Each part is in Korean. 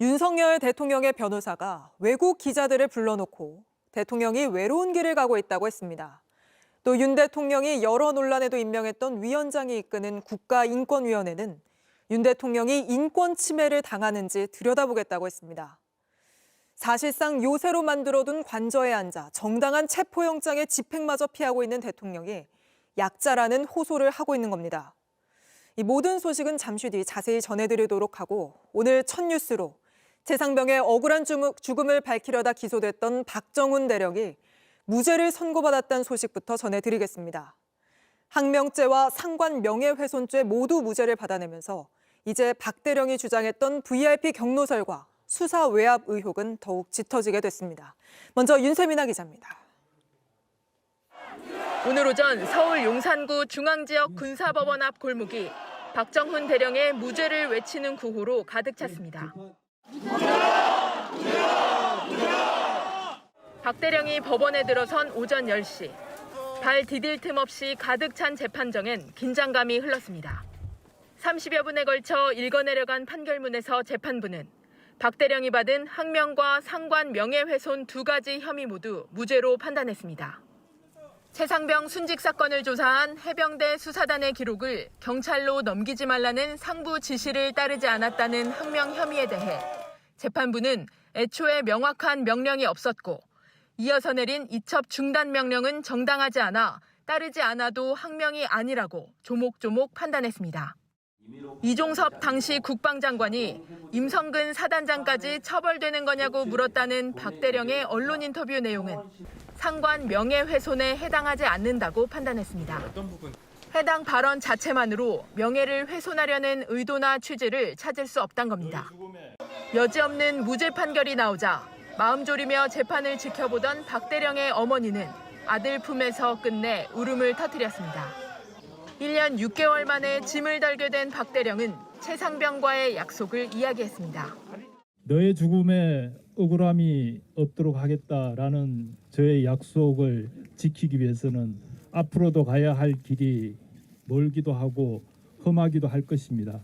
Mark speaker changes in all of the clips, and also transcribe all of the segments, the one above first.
Speaker 1: 윤석열 대통령의 변호사가 외국 기자들을 불러놓고 대통령이 외로운 길을 가고 있다고 했습니다. 또 윤 대통령이 여러 논란에도 임명했던 위원장이 이끄는 국가인권위원회는 윤 대통령이 인권 침해를 당하는지 들여다보겠다고 했습니다. 사실상 요새로 만들어둔 관저에 앉아 정당한 체포영장의 집행마저 피하고 있는 대통령이 약자라는 호소를 하고 있는 겁니다. 이 모든 소식은 잠시 뒤 자세히 전해드리도록 하고 오늘 첫 뉴스로 최상병의 억울한 죽음을 밝히려다 기소됐던 박정훈 대령이 무죄를 선고받았다는 소식부터 전해드리겠습니다. 항명죄와 상관 명예훼손죄 모두 무죄를 받아내면서 이제 박 대령이 주장했던 VIP 경로설과 수사 외압 의혹은 더욱 짙어지게 됐습니다. 먼저 윤세민아 기자입니다.
Speaker 2: 오늘 오전 서울 용산구 중앙지역 군사법원 앞 골목이 박정훈 대령의 무죄를 외치는 구호로 가득 찼습니다. 박 대령이 법원에 들어선 오전 10시. 발 디딜 틈 없이 가득 찬 재판정엔 긴장감이 흘렀습니다. 30여 분에 걸쳐 읽어내려간 판결문에서 재판부는 박 대령이 받은 항명과 상관 명예훼손 두 가지 혐의 모두 무죄로 판단했습니다. 최상병 순직 사건을 조사한 해병대 수사단의 기록을 경찰로 넘기지 말라는 상부 지시를 따르지 않았다는 항명 혐의에 대해 재판부는 애초에 명확한 명령이 없었고 이어서 내린 이첩 중단 명령은 정당하지 않아 따르지 않아도 항명이 아니라고 조목조목 판단했습니다. 이종섭 당시 국방장관이 임성근 사단장까지 처벌되는 거냐고 물었다는 박 대령의 언론 인터뷰 내용은 상관 명예훼손에 해당하지 않는다고 판단했습니다. 해당 발언 자체만으로 명예를 훼손하려는 의도나 취지를 찾을 수 없단 겁니다. 여지없는 무죄 판결이 나오자 마음 졸이며 재판을 지켜보던 박 대령의 어머니는 아들 품에서 끝내 울음을 터뜨렸습니다. 1년 6개월 만에 짐을 달게 된 박 대령은 최상병과의 약속을 이야기했습니다.
Speaker 3: 너의 죽음에 억울함이 없도록 하겠다라는 저의 약속을 지키기 위해서는 앞으로도 가야 할 길이 멀기도 하고 험하기도 할 것입니다.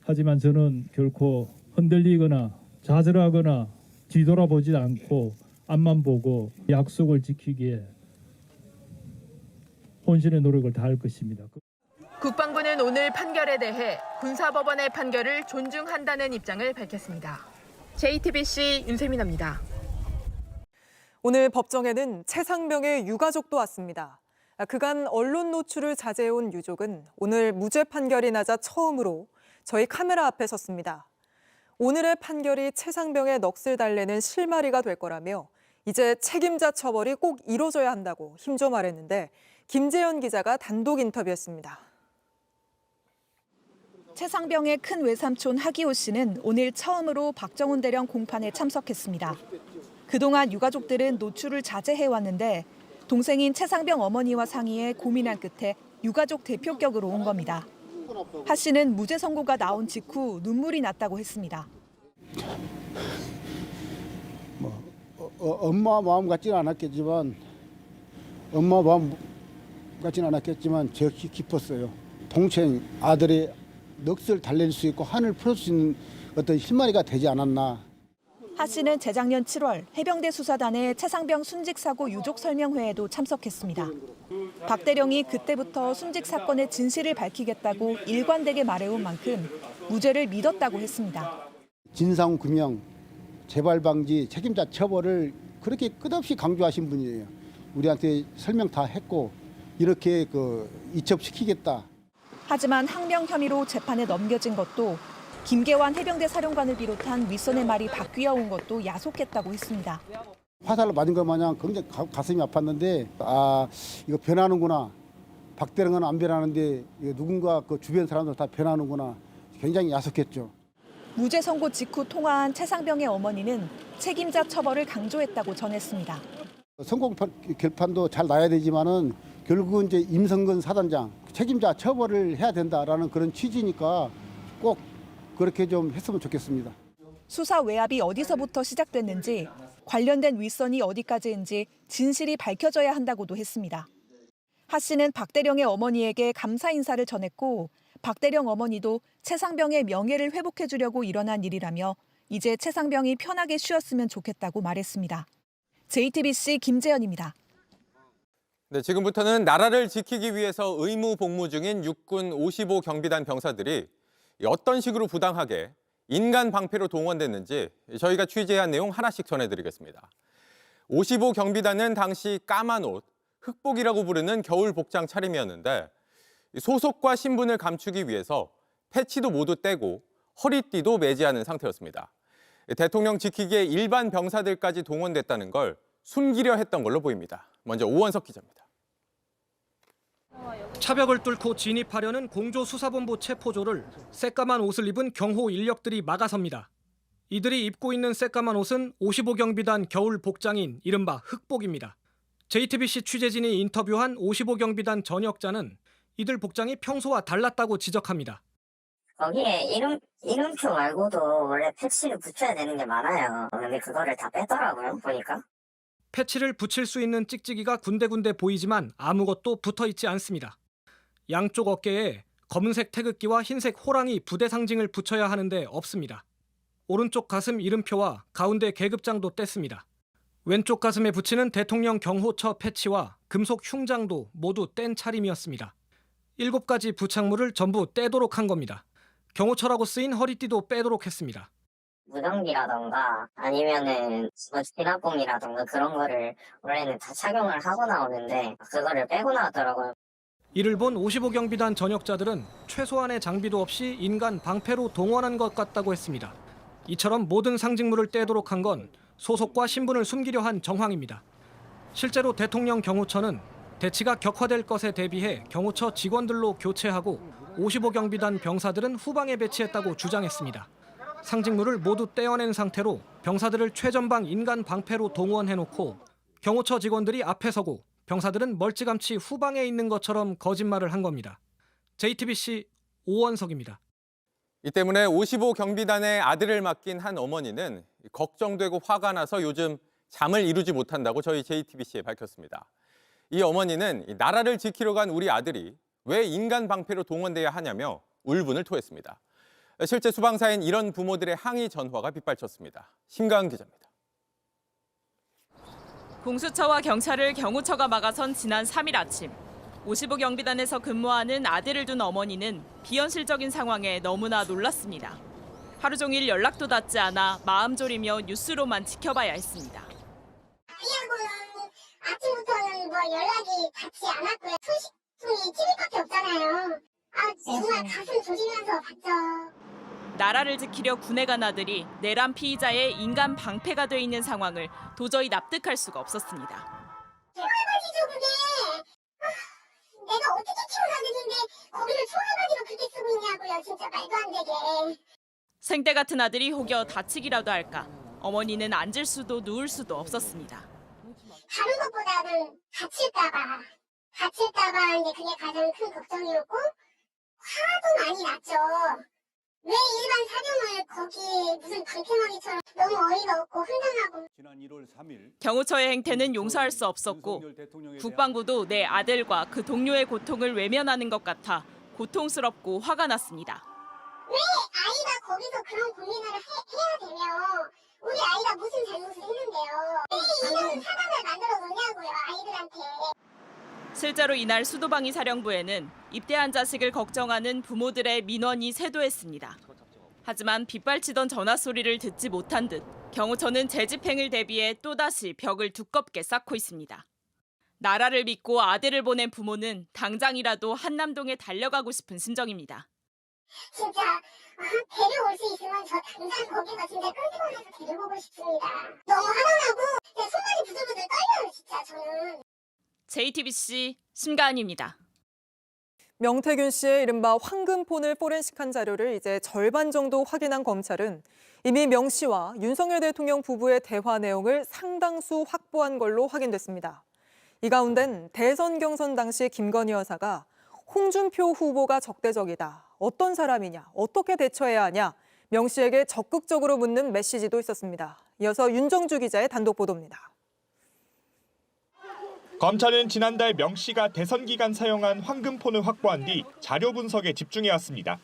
Speaker 3: 하지만 저는 결코 흔들리거나 좌절하거나 뒤돌아보지 않고 앞만 보고 약속을 지키기에 혼신의 노력을 다할 것입니다.
Speaker 2: 국방부는 오늘 판결에 대해 군사법원의 판결을 존중한다는 입장을 밝혔습니다. JTBC 윤세민아입니다.
Speaker 1: 오늘 법정에는 최상병의 유가족도 왔습니다. 그간 언론 노출을 자제해온 유족은 오늘 무죄 판결이 나자 처음으로 저희 카메라 앞에 섰습니다. 오늘의 판결이 최상병의 넋을 달래는 실마리가 될 거라며 이제 책임자 처벌이 꼭 이뤄져야 한다고 힘줘 말했는데 김재현 기자가 단독 인터뷰했습니다.
Speaker 4: 최상병의 큰 외삼촌 하기호 씨는 오늘 처음으로 박정훈 대령 공판에 참석했습니다. 그동안 유가족들은 노출을 자제해왔는데 동생인 최상병 어머니와 상의해 고민한 끝에 유가족 대표격으로 온 겁니다. 하 씨는 무죄 선고가 나온 직후 눈물이 났다고 했습니다.
Speaker 5: 엄마 마음 같지는 않았겠지만 제가 기뻤어요. 동생 아들의 넋을 달랠 수 있고 한을 풀 수 있는 어떤 실마리가 되지 않았나.
Speaker 4: 하 씨는 재작년 7월 해병대 수사단의 최상병 순직 사고 유족 설명회에도 참석했습니다. 박 대령이 그때부터 순직 사건의 진실을 밝히겠다고 일관되게 말해온 만큼 무죄를 믿었다고 했습니다.
Speaker 5: 진상 규명, 재발 방지, 책임자 처벌을 그렇게 끝없이 강조하신 분이에요. 우리한테 설명 다 했고 이렇게 이첩시키겠다.
Speaker 4: 하지만 항명 혐의로 재판에 넘겨진 것도 김계환 해병대 사령관을 비롯한 윗선의 말이 바뀌어온 것도 야속했다고 했습니다.
Speaker 5: 화살을 맞은 것 마냥 굉장히 가슴이 아팠는데 이거 변하는구나. 박 대령은 안 변하는데 누군가 그 주변 사람들 다 변하는구나. 굉장히 야속했죠.
Speaker 4: 무죄 선고 직후 통화한 최상병의 어머니는 책임자 처벌을 강조했다고 전했습니다.
Speaker 5: 선고 결판도 잘 나야 되지만은 결국은 이제 임성근 사단장 책임자 처벌을 해야 된다라는 그런 취지니까 꼭 그렇게 좀 했으면 좋겠습니다.
Speaker 4: 수사 외압이 어디서부터 시작됐는지 관련된 윗선이 어디까지인지 진실이 밝혀져야 한다고도 했습니다. 하 씨는 박 대령의 어머니에게 감사 인사를 전했고 박 대령 어머니도 최상병의 명예를 회복해 주려고 일어난 일이라며 이제 최상병이 편하게 쉬었으면 좋겠다고 말했습니다. JTBC 김재현입니다.
Speaker 6: 네, 지금부터는 나라를 지키기 위해서 의무 복무 중인 육군 55경비단 병사들이 어떤 식으로 부당하게 인간 방패로 동원됐는지 저희가 취재한 내용 하나씩 전해드리겠습니다. 55경비단은 당시 까만 옷, 흑복이라고 부르는 겨울 복장 차림이었는데 소속과 신분을 감추기 위해서 패치도 모두 떼고 허리띠도 매지 않은 상태였습니다. 대통령 지키기에 일반 병사들까지 동원됐다는 걸 숨기려 했던 걸로 보입니다. 먼저 오원석 기자입니다.
Speaker 7: 차벽을 뚫고 진입하려는 공조수사본부 체포조를 새까만 옷을 입은 경호 인력들이 막아섭니다. 이들이 입고 있는 새까만 옷은 55경비단 겨울 복장인 이른바 흑복입니다. JTBC 취재진이 인터뷰한 55경비단 전역자는 이들 복장이 평소와 달랐다고 지적합니다.
Speaker 8: 거기에 이름표 말고도 원래 패치를 붙여야 되는 게 많아요. 근데 그거를 다 뺐더라고요, 보니까.
Speaker 7: 패치를 붙일 수 있는 찍찍이가 군데군데 보이지만 아무것도 붙어 있지 않습니다. 양쪽 어깨에 검은색 태극기와 흰색 호랑이 부대 상징을 붙여야 하는데 없습니다. 오른쪽 가슴 이름표와 가운데 계급장도 뗐습니다. 왼쪽 가슴에 붙이는 대통령 경호처 패치와 금속 흉장도 모두 뗀 차림이었습니다. 7가지 부착물을 전부 떼도록 한 겁니다. 경호처라고 쓰인 허리띠도 빼도록 했습니다.
Speaker 8: 무전기라던가 아니면은 뭐 진압봉이라던가 그런 거를 원래는 다 착용을 하고 나오는데 그거를 빼고 나왔더라고요.
Speaker 7: 이를 본 55경비단 전역자들은 최소한의 장비도 없이 인간 방패로 동원한 것 같다고 했습니다. 이처럼 모든 상징물을 떼도록 한 건 소속과 신분을 숨기려 한 정황입니다. 실제로 대통령 경호처는 대치가 격화될 것에 대비해 경호처 직원들로 교체하고 55경비단 병사들은 후방에 배치했다고 주장했습니다. 상징물을 모두 떼어낸 상태로 병사들을 최전방 인간 방패로 동원해놓고 경호처 직원들이 앞에 서고 병사들은 멀찌감치 후방에 있는 것처럼 거짓말을 한 겁니다. JTBC 오원석입니다.
Speaker 6: 이 때문에 55경비단의 아들을 맡긴 한 어머니는 걱정되고 화가 나서 요즘 잠을 이루지 못한다고 저희 JTBC에 밝혔습니다. 이 어머니는 나라를 지키러 간 우리 아들이 왜 인간 방패로 동원돼야 하냐며 울분을 토했습니다. 실제 수방사인 이런 부모들의 항의 전화가 빗발쳤습니다. 심가은 기자입니다.
Speaker 9: 공수처와 경찰을 경호처가 막아선 지난 3일 아침 55경비단에서 근무하는 아들을 둔 어머니는 비현실적인 상황에 너무나 놀랐습니다. 하루 종일 연락도 닿지 않아 마음 졸이며 뉴스로만 지켜봐야 했습니다.
Speaker 10: 아이하고는 아침부터는 뭐 연락이 닿지 않았고요. 소식통이 TV밖에 없잖아요. 정말 가슴 졸이면서 봤죠.
Speaker 9: 나라를 지키려 군에 간 아들이 내란 피의자의 인간 방패가 돼 있는 상황을 도저히 납득할 수가 없었습니다.
Speaker 10: 총알바지죠 그게. 내가 어떻게 키운 아들인데 거기를 총알바지로 그렇게 쓰고 있냐고요. 진짜 말도 안 되게.
Speaker 9: 생떼 같은 아들이 혹여 다치기라도 할까. 어머니는 앉을 수도 누울 수도 없었습니다.
Speaker 10: 다른 것보다는 다칠까봐 이제 그게 가장 큰 걱정이었고 화도 많이 났죠. 왜 일반 사병을 거기 무슨 방패막이처럼 너무 어이가 없고 황당하고.
Speaker 9: 경호처의 행태는 용서할 수 없었고 국방부도 내 아들과 그 동료의 고통을 외면하는 것 같아 고통스럽고 화가 났습니다.
Speaker 10: 왜 아이가 거기서 그런 고민을 해야 되며 우리 아이가 무슨 잘못을 했는데요. 왜 이런 사단을 만들어 놓냐고요 아이들한테.
Speaker 9: 실제로 이날 수도방위 사령부에는 입대한 자식을 걱정하는 부모들의 민원이 쇄도했습니다. 하지만 빗발치던 전화 소리를 듣지 못한 듯 경호처는 재집행을 대비해 또다시 벽을 두껍게 쌓고 있습니다. 나라를 믿고 아들을 보낸 부모는 당장이라도 한남동에 달려가고 싶은 심정입니다.
Speaker 10: 진짜 데려올 수 있으면 저 당장 거기가 진짜 끈질거려서 데려오고 싶습니다. 너무 화나고 손발이 부들부들 떨려요 진짜 저는.
Speaker 9: JTBC 심가은입니다.
Speaker 1: 명태균 씨의 이른바 황금폰을 포렌식한 자료를 이제 절반 정도 확인한 검찰은 이미 명 씨와 윤석열 대통령 부부의 대화 내용을 상당수 확보한 걸로 확인됐습니다. 이 가운데는 대선 경선 당시 김건희 여사가 홍준표 후보가 적대적이다. 어떤 사람이냐, 어떻게 대처해야 하냐, 명 씨에게 적극적으로 묻는 메시지도 있었습니다. 이어서 윤정주 기자의 단독 보도입니다.
Speaker 11: 검찰은 지난달 명 씨가 대선 기간 사용한 황금폰을 확보한 뒤 자료 분석에 집중해왔습니다.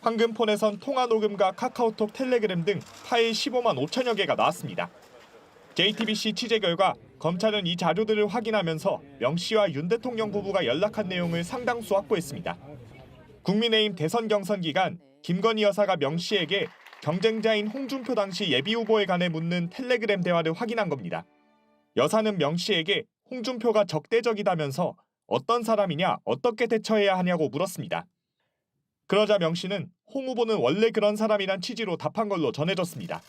Speaker 11: 황금폰에선 통화 녹음과 카카오톡, 텔레그램 등 파일 15만 5천여 개가 나왔습니다. JTBC 취재 결과 검찰은 이 자료들을 확인하면서 명 씨와 윤 대통령 부부가 연락한 내용을 상당수 확보했습니다. 국민의힘 대선 경선 기간 김건희 여사가 명 씨에게 경쟁자인 홍준표 당시 예비후보에 관해 묻는 텔레그램 대화를 확인한 겁니다. 여사는 명 씨에게 홍준표가 적대적이다면서 어떤 사람이냐, 어떻게 대처해야 하냐고 물었습니다. 그러자 명 씨는 홍 후보는 원래 그런 사람이란 취지로 답한 걸로 전해졌습니다.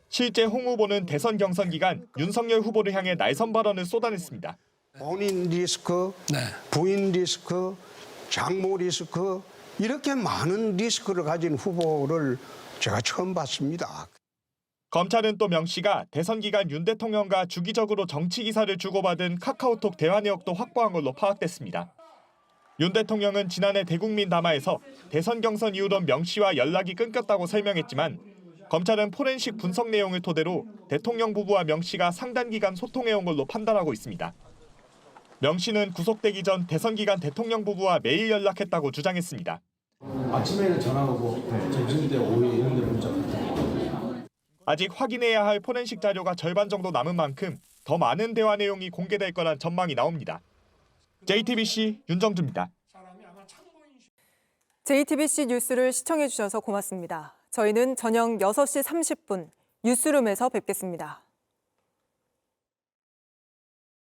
Speaker 11: 실제 홍 후보는 대선 경선 기간 윤석열 후보를 향해 날선 발언을 쏟아냈습니다.
Speaker 12: 본인 리스크, 부인 리스크, 장모 리스크 이렇게 많은 리스크를 가진 후보를 제가 처음 봤습니다.
Speaker 11: 검찰은 또 명 씨가 대선 기간 윤 대통령과 주기적으로 정치 기사를 주고받은 카카오톡 대화 내역도 확보한 걸로 파악됐습니다. 윤 대통령은 지난해 대국민 담화에서 대선 경선 이후로 명 씨와 연락이 끊겼다고 설명했지만 검찰은 포렌식 분석 내용을 토대로 대통령 부부와 명 씨가 상당 기간 소통해온 걸로 판단하고 있습니다. 명 씨는 구속되기 전 대선 기간 대통령 부부와 매일 연락했다고 주장했습니다.
Speaker 13: 아침에는 전화 오고 점심 때 오후 이런 데 문자 받고.
Speaker 11: 아직 확인해야 할 포렌식 자료가 절반 정도 남은 만큼 더 많은 대화 내용이 공개될 거란 전망이 나옵니다. JTBC 윤정주입니다.
Speaker 1: JTBC 뉴스를 시청해 주셔서 고맙습니다. 저희는 저녁 6시 30분 뉴스룸에서 뵙겠습니다.